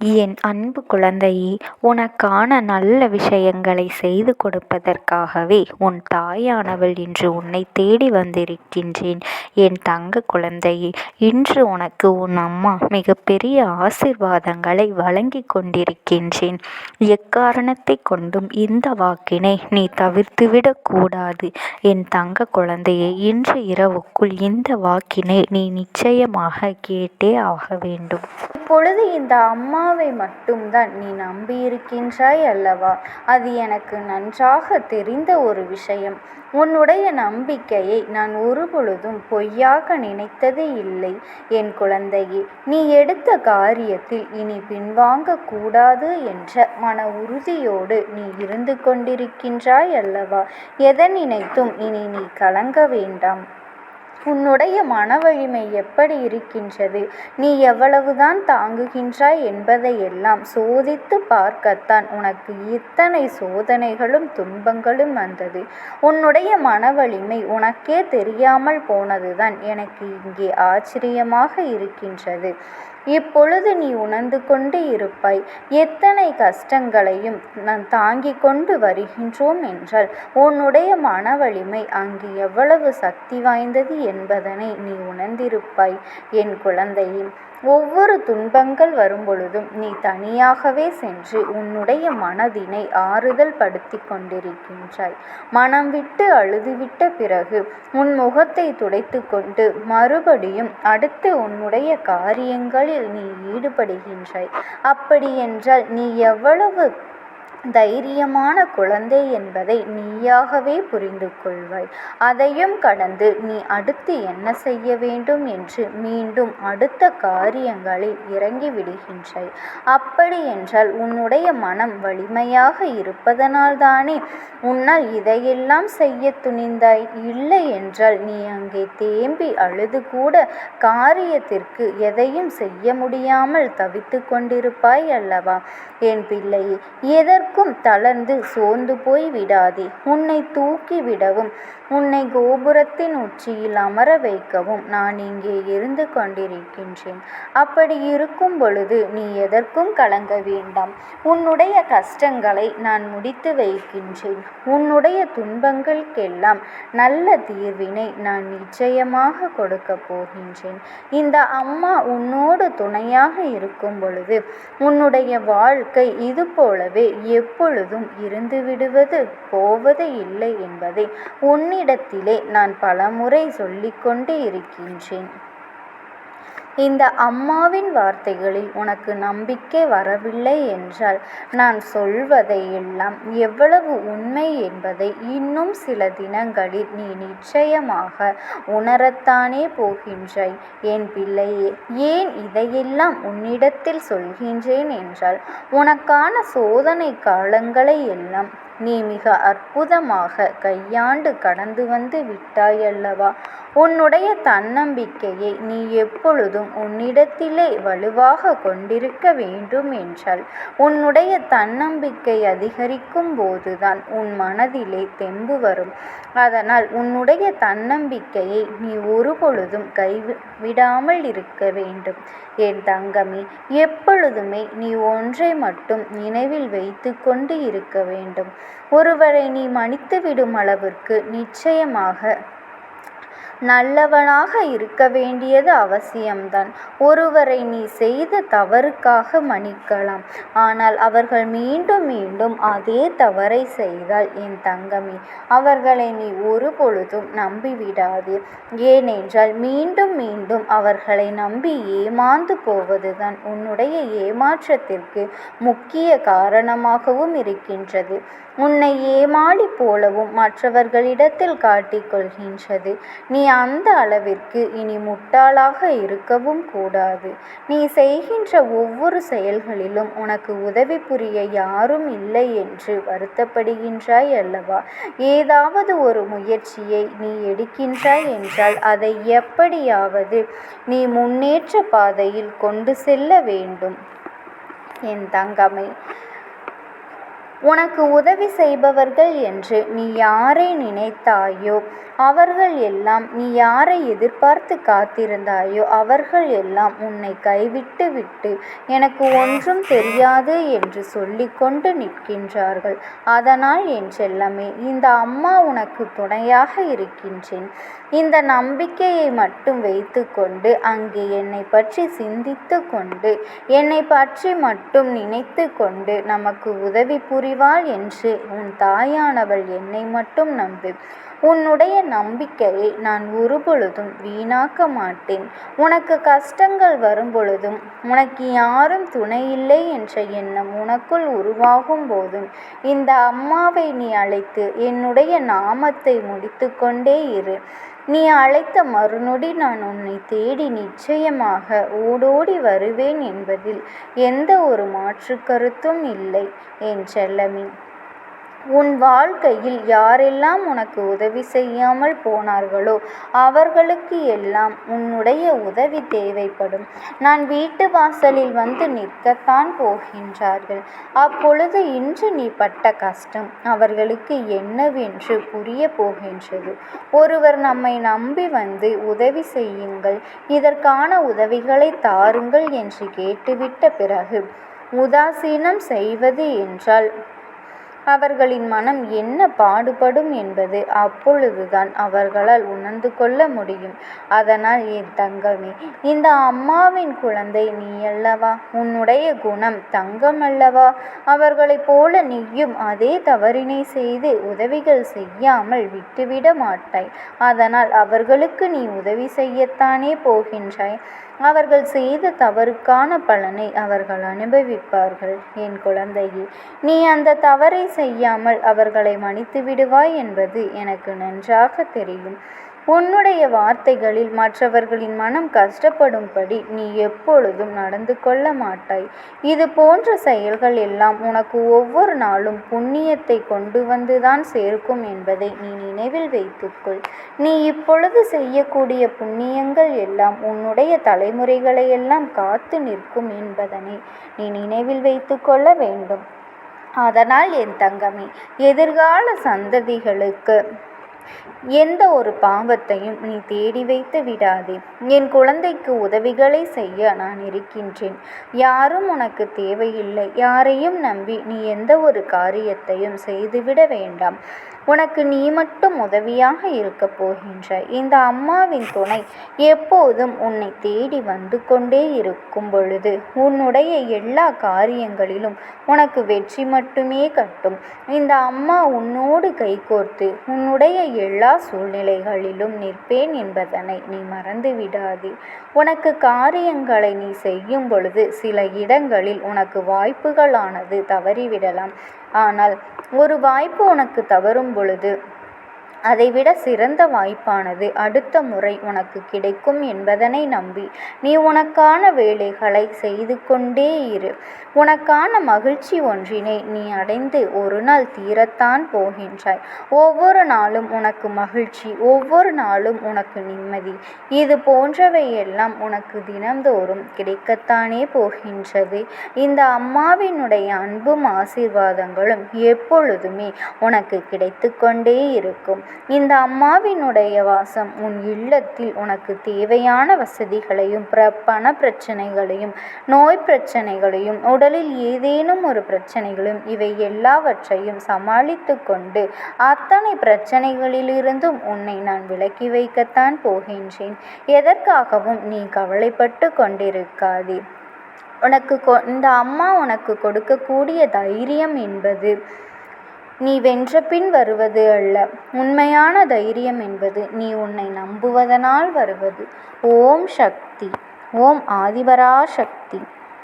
என் அன்பு குழந்தையே, உனக்கான நல்ல விஷயங்களை செய்து கொடுப்பதற்காகவே உன் தாயானவள் இன்று உன்னை தேடி வந்திருக்கின்றேன். என் தங்க குழந்தையே, இன்று உனக்கு உன் அம்மா மிகப்பெரிய ஆசீர்வாதங்களை வழங்கி கொண்டிருக்கின்றேன். எக்காரணத்தை கொண்டும் இந்த வாக்கினை நீ தவிர்த்துவிடக் கூடாது. என் தங்க குழந்தையே, இன்று இரவுக்குள் இந்த வாக்கினை நீ நிச்சயமாக கேட்டே ஆக வேண்டும். இப்பொழுது இந்த அம்மாவை மட்டும்தான் நீ நம்பியிருக்கின்றாய் அல்லவா? அது எனக்கு நன்றாக தெரிந்த ஒரு விஷயம். உன்னுடைய நம்பிக்கையை நான் ஒருபொழுதும் பொய்யாக நினைத்ததே இல்லை என் குழந்தையே. நீ எடுத்த காரியத்தில் இனி பின்வாங்க கூடாது என்ற மன உறுதியோடு நீ இருந்து கொண்டிருக்கின்றாய் அல்லவா? எதை நினைத்தும் இனி நீ கலங்க வேண்டாம். உன்னுடைய மன வலிமை எப்படி இருக்கின்றது, நீ எவ்வளவுதான் தாங்குகின்றாய் என்பதையெல்லாம் சோதித்து பார்க்கத்தான் உனக்கு இத்தனை சோதனைகளும் துன்பங்களும் வந்தது. உன்னுடைய மன வலிமை உனக்கே தெரியாமல் போனதுதான் எனக்கு இங்கே ஆச்சரியமாக இருக்கின்றது. இப்பொழுது நீ உணர்ந்து கொண்டு இருப்பாய். எத்தனை கஷ்டங்களையும் நான் தாங்கிக் கொண்டு வருகின்றோம் என்றால் உன்னுடைய மன வலிமை அங்கு எவ்வளவு சக்தி வாய்ந்தது என்பதனை நீ உணர்ந்திருப்பாய் என் குழந்தையே. ஒவ்வொரு துன்பங்கள் வரும்பொழுதும் நீ தனியாகவே சென்று உன்னுடைய மனதினை ஆறுதல் படுத்தி கொண்டிருக்கின்றாய். மனம் விட்டு அழுதுவிட்ட பிறகு உன் முகத்தை துடைத்து கொண்டு மறுபடியும் அடுத்து உன்னுடைய காரியங்களில் நீ ஈடுபடுகின்றாய். அப்படியென்றால் நீ எவ்வளவு தைரியமான குழந்தை என்பதை நீயாகவே புரிந்து கொள்வாய். அதையும் கடந்து நீ அடுத்து என்ன செய்ய வேண்டும் என்று மீண்டும் அடுத்த காரியங்களில் இறங்கி விடுகின்றாய். அப்படி என்றால் உன்னுடைய மனம் வலிமையாக இருப்பதனால்தானே உன்னால் இதையெல்லாம் செய்ய துணிந்தாய். இல்லை என்றால் நீ அங்கே தேம்பி அழுது கூட காரியத்திற்கு எதையும் செய்ய முடியாமல் தவித்து கொண்டிருப்பாய் அல்லவா? என் பிள்ளையே, எதற்கும் தளர்ந்து சோர்ந்து போய் விடாதே. உன்னை தூக்கி விடவும் உன்னை கோபுரத்தின் உச்சியில் அமர வைக்கவும் நான் இங்கே இருந்து கொண்டிருக்கின்றேன். அப்படி இருக்கும் பொழுது நீ எதற்கும் கலங்க வேண்டாம். உன்னுடைய கஷ்டங்களை நான் முடித்து வைக்கின்றேன். உன்னுடைய துன்பங்களுக்கெல்லாம் நல்ல தீர்வினை நான் நிச்சயமாக கொடுக்க போகின்றேன். இந்த அம்மா உன்னோடு துணையாக இருக்கும் பொழுது உன்னுடைய வாழ்க்கை இது போலவே எப்பொழுதும் இருந்து விடுவது போவது இல்லை என்பதை உன்னிடத்திலே நான் பலமுறை சொல்லிக்கொண்டே இருக்கின்றேன். இந்த அம்மாவின் வார்த்தைகளில் உனக்கு நம்பிக்கை வரவில்லை என்றால் நான் சொல்வதை எல்லாம் எவ்வளவு உண்மை என்பதை இன்னும் சில தினங்களில் நீ நிச்சயமாக உணரத்தானே போகின்றாய் என் பிள்ளையே. ஏன் இதையெல்லாம் உன்னிடத்தில் சொல்கின்றேன் என்றால் உனக்கான சோதனை காலங்களை எல்லாம் நீ மிக அற்புதமாக கையாண்டு கடந்து வந்து விட்டாயல்லவா? உன்னுடைய தன்னம்பிக்கையை நீ எப்பொழுதும் உன்னிடத்திலே வலுவாக கொண்டிருக்க வேண்டும் என்றால் உன்னுடைய தன்னம்பிக்கை அதிகரிக்கும் போதுதான் உன் மனதிலே தெம்பு வரும். அதனால் உன்னுடைய தன்னம்பிக்கையை நீ ஒருபொழுதும் கைவிடாமல் இருக்க வேண்டும் என் தங்கமே. எப்பொழுதுமே நீ ஒன்றை மட்டும் நினைவில் வைத்து கொண்டு இருக்க வேண்டும். ஒருவரை நீ மன்னித்துவிடும் அளவிற்கு நிச்சயமாக நல்லவனாக இருக்க வேண்டியது அவசியம்தான். ஒருவரை நீ செய்த தவறுக்காக மன்னிக்கலாம். ஆனால் அவர்கள் மீண்டும் மீண்டும் அதே தவறை செய்தால் என் தங்கமே, அவர்களை நீ ஒருபொழுதும் நம்பிவிடாதே. ஏனென்றால் மீண்டும் மீண்டும் அவர்களை நம்பி ஏமாந்து போவதுதான் உன்னுடைய ஏமாற்றத்திற்கு முக்கிய காரணமாகவும் இருக்கின்றது. உன்னை ஏமாளி போலவும் மற்றவர்களிடத்தில் காட்டிக்கொள்கின்றது. நீ அந்த அளவிற்கு இனி முட்டாளாக இருக்கவும் கூடாது. நீ செய்கின்ற ஒவ்வொரு செயல்களிலும் உனக்கு உதவி புரிய யாரும் இல்லை என்று வருத்தப்படுகின்றாய் அல்லவா? ஏதாவது ஒரு முயற்சியை நீ எடுக்கின்றாய் என்றால் அதை எப்படியாவது நீ முன்னேற்ற பாதையில் கொண்டு செல்ல வேண்டும் என் தங்கமே. உனக்கு உதவி செய்பவர்கள் என்று நீ யாரை நினைத்தாயோ அவர்கள் எல்லாம் நீ யாரை எதிர்பார்த்து காத்திருந்தாயோ அவர்கள் எல்லாம் உன்னை கைவிட்டு விட்டு எனக்கு ஒன்றும் தெரியாது என்று சொல்லிக்கொண்டு நிற்கின்றார்கள். அதனால் என் செல்லமே, இந்த அம்மா உனக்கு துணையாக இருக்கின்றேன். இந்த நம்பிக்கையை மட்டும் வைத்து கொண்டு அங்கே என்னை பற்றி சிந்தித்து கொண்டு என்னை பற்றி மட்டும் நினைத்து கொண்டு நமக்கு உதவி புரிவாள் என்று உன் தாயானவள் என்னை மட்டும் நம்பு. உன்னுடைய நம்பிக்கையை நான் ஒருபொழுதும் வீணாக்க மாட்டேன். உனக்கு கஷ்டங்கள் வரும்பொழுதும் உனக்கு யாரும் துணையில்லை என்ற எண்ணம் உனக்குள் உருவாகும் போதும் இந்த அம்மாவை நீ அழைத்து என்னுடைய நாமத்தை முடித்து கொண்டே இரு. நீ அழைத்த மறுநொடி நான் உன்னை தேடி நிச்சயமாக ஓடோடி வருவேன் என்பதில் எந்த ஒரு மாற்று கருத்தும் இல்லை என் செல்லமே. உன் வாழ்க்கையில் யாரெல்லாம் உனக்கு உதவி செய்யாமல் போனார்களோ அவர்களுக்கு எல்லாம் உன்னுடைய உதவி தேவைப்படும். நான் வீட்டு வாசலில் வந்து நிற்கத்தான் போகின்றார்கள். அப்பொழுது இன்று நீ பட்ட கஷ்டம் அவர்களுக்கு என்னவென்று புரிய போகின்றது. ஒருவர் நம்மை நம்பி வந்து உதவி செய்யுங்கள், இதற்கான உதவிகளை தாருங்கள் என்று கேட்டுவிட்ட பிறகு உதாசீனம் செய்வது என்றால் அவர்களின் மனம் என்ன பாடுபடும் என்பது அப்பொழுதுதான் அவர்களால் உணர்ந்து கொள்ள முடியும். அதனால் என் தங்கமே, இந்த அம்மாவின் குழந்தை நீ அல்லவா? உன்னுடைய குணம் தங்கம் அல்லவா? அவர்களைப் போல நீயும் அதே தவறினை செய்து உதவிகள் செய்யாமல் விட்டுவிட மாட்டாய். அதனால் அவர்களுக்கு நீ உதவி செய்யத்தானே போகின்றாய். அவர்கள் செய்த தவறுக்கான பலனை அவர்கள் அனுபவிப்பார்கள். என் குழந்தையே, நீ அந்த தவறை செய்யாமல் அவர்களை மன்னித்து விடுவாய் என்பது எனக்கு நன்றாக தெரியும். உன்னுடைய வார்த்தைகளில் மற்றவர்களின் மனம் கஷ்டப்படும்படி நீ எப்பொழுதும் நடந்து கொள்ள மாட்டாய். இது போன்ற செயல்கள் எல்லாம் உனக்கு ஒவ்வொரு நாளும் புண்ணியத்தை கொண்டு வந்துதான் சேர்க்கும் என்பதை நீ நினைவில் வைத்துக்கொள். நீ இப்பொழுது செய்யக்கூடிய புண்ணியங்கள் எல்லாம் உன்னுடைய தலைமுறைகளையெல்லாம் காத்து நிற்கும் என்பதனை நீ நினைவில் வைத்து கொள்ள வேண்டும். அதனால் என் தங்கமே, எதிர்கால சந்ததிகளுக்கு எந்த ஒரு பாவத்தையும் நீ தேடி வைத்து விடாதே. என் குழந்தைக்கு உதவிகளை செய்ய நான் இருக்கின்றேன். யாரும் உனக்கு தேவையில்லை. யாரையும் நம்பி நீ எந்த ஒரு காரியத்தையும் செய்துவிட வேண்டாம். உனக்கு நீ மட்டும் உதவியாக இருக்கப் போகின்றாய். இந்த அம்மாவின் துணை எப்போதும் உன்னை தேடி வந்து கொண்டே இருக்கும் பொழுது உன்னுடைய எல்லா காரியங்களிலும் உனக்கு வெற்றி மட்டுமே கட்டும். இந்த அம்மா உன்னோடு கைகோர்த்து உன்னுடைய எல்லா சூழ்நிலைகளிலும் நிற்பேன் என்பதனை நீ மறந்து விடாதே. உனக்கு காரியங்களை நீ செய்யும் பொழுது சில இடங்களில் உனக்கு வாய்ப்புகளானது தவறிவிடலாம். ஆனால் ஒரு வாய்ப்பு உனக்கு தவறும் பொழுது அதைவிட சிறந்த வாய்ப்பானது அடுத்த முறை உனக்கு கிடைக்கும் என்பதனை நம்பி நீ உனக்கான வேலைகளை செய்து கொண்டே இரு. உனக்கான மகிழ்ச்சி ஒன்றினை நீ அடைந்து ஒரு நாள் தீரத்தான் போகின்றாய். ஒவ்வொரு நாளும் உனக்கு மகிழ்ச்சி, ஒவ்வொரு நாளும் உனக்கு நிம்மதி, இது போன்றவையெல்லாம் உனக்கு தினந்தோறும் கிடைக்கத்தானே போகின்றது. இந்த அம்மாவினுடைய அன்பும் ஆசீர்வாதங்களும் எப்பொழுதுமே உனக்கு கிடைத்து கொண்டே இருக்கும். இந்த அம்மாவினுடைய வாசம் உன் இல்லத்தில் உனக்கு தேவையான வசதிகளையும் பண பிரச்சனைகளையும் நோய் பிரச்சனைகளையும் உடலில் ஏதேனும் ஒரு பிரச்சனைகளும் இவை எல்லாவற்றையும் சமாளித்து கொண்டு அத்தனை பிரச்சனைகளிலிருந்தும் உன்னை நான் விலக்கி வைக்கத்தான் போகின்றேன். எதற்காகவும் நீ கவலைப்பட்டு கொண்டிருக்காதே. உனக்கு இந்த அம்மா உனக்கு கொடுக்கக்கூடிய தைரியம் என்பது நீ வென்ற பின் வருவது அல்ல. உண்மையான தைரியம் என்பது நீ உன்னை நம்புவதனால் வருவது. ஓம் சக்தி. ஓம் ஆதிபராசக்தி.